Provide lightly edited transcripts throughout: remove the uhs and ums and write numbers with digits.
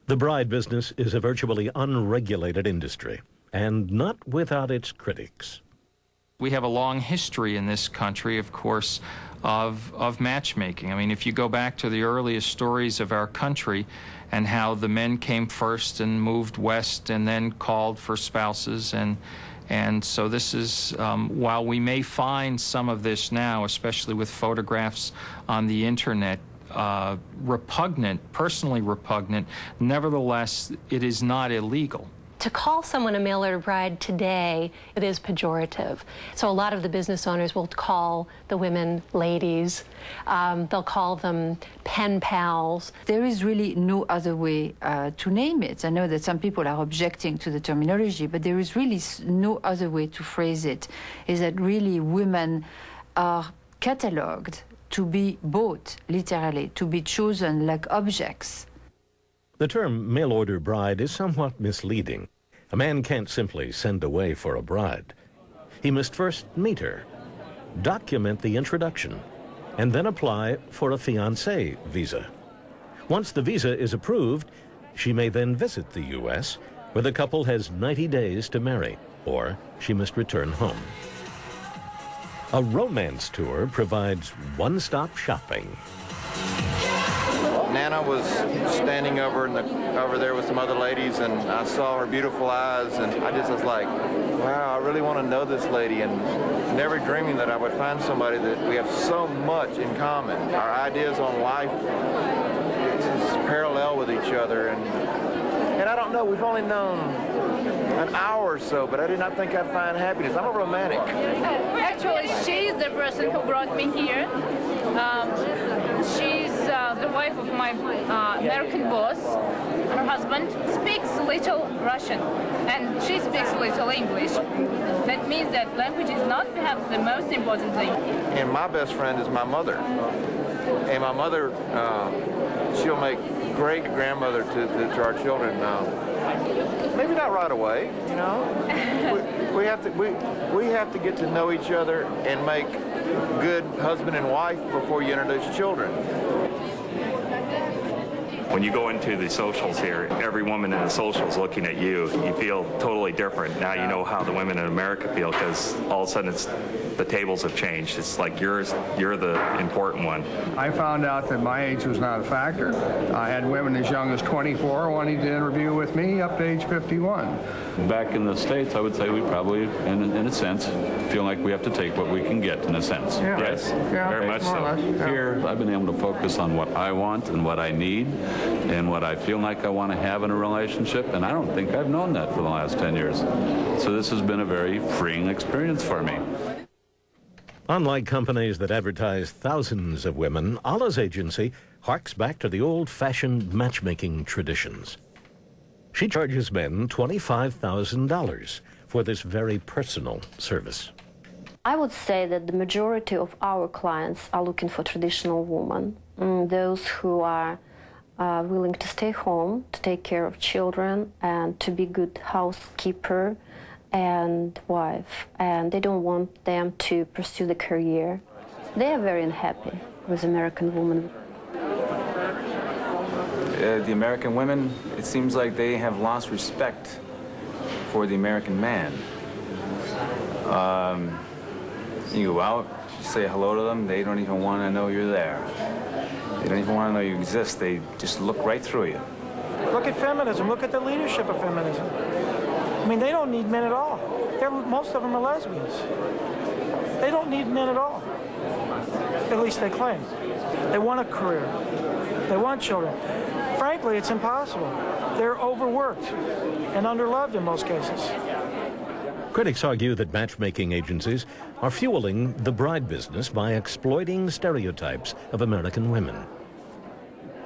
The bride business is a virtually unregulated industry, and not without its critics. We have a long history in this country, of course, of matchmaking. I mean, if you go back to the earliest stories of our country and how the men came first and moved west and then called for spouses, and so this is, while we may find some of this now, especially with photographs on the internet, repugnant, personally repugnant, nevertheless, it is not illegal. To call someone a mail-order bride today, it is pejorative. So a lot of the business owners will call the women ladies. They'll call them pen pals. There is really no other way to name it. I know that some people are objecting to the terminology, but there is really no other way to phrase it, is that really women are catalogued to be bought, literally, to be chosen like objects. The term mail-order bride is somewhat misleading. A man can't simply send away for a bride. He must first meet her, document the introduction, and then apply for a fiancé visa. Once the visa is approved, she may then visit the U.S., where the couple has 90 days to marry, or she must return home. A romance tour provides one-stop shopping. Nana was standing over there with some other ladies, and I saw her beautiful eyes, and I just was like, wow, I really want to know this lady, and never dreaming that I would find somebody that we have so much in common. Our ideas on life is parallel with each other, and I don't know, we've only known an hour or so, but I did not think I'd find happiness. I'm a romantic. Actually, she is the person who brought me here. She's the wife of my American boss. Her husband speaks little Russian, and she speaks little English. That means that language is not perhaps the most important thing. And my best friend is my mother. And my mother, she'll make great grandmother to our children. Maybe not right away, you know. We have to get to know each other and make good husband and wife before you introduce children. When you go into the socials here, every woman in the socials looking at you, you feel totally different. Now you know how the women in America feel, because all of a sudden the tables have changed. It's like you're the important one. I found out that my age was not a factor. I had women as young as 24 wanting to interview with me up to age 51. Back in the States, I would say we probably, in a sense, feel like we have to take what we can get, in a sense. Yeah. Yes, yeah, very much so. Less, yeah. Here, I've been able to focus on what I want and what I need and what I feel like I want to have in a relationship, and I don't think I've known that for the last 10 years. So this has been a very freeing experience for me. Unlike companies that advertise thousands of women, Allah's agency harks back to the old-fashioned matchmaking traditions. She charges men $25,000 for this very personal service. I would say that the majority of our clients are looking for traditional women, those who are willing to stay home, to take care of children, and to be good housekeeper and wife, and they don't want them to pursue the career. They are very unhappy with American women. The American women, it seems like they have lost respect for the American man. You go out, you say hello to them, they don't even want to know you're there. They don't even want to know you exist. They just look right through you. Look at feminism. Look at the leadership of feminism. I mean, they don't need men at all. Most of them are lesbians. They don't need men at all. At least they claim. They want a career. They want children. Frankly, it's impossible. They're overworked and underloved in most cases. Critics argue that matchmaking agencies are fueling the bride business by exploiting stereotypes of American women.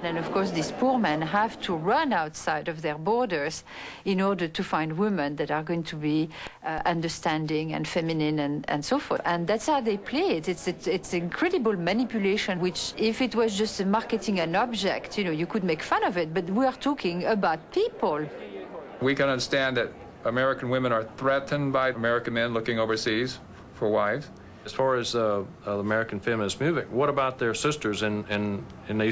And of course, these poor men have to run outside of their borders in order to find women that are going to be understanding and feminine and so forth. And that's how they play it. It's incredible manipulation, which if it was just marketing an object, you know, you could make fun of it. But we are talking about people. We can understand that American women are threatened by American men looking overseas for wives. As far as the American feminist movement, what about their sisters in Eastern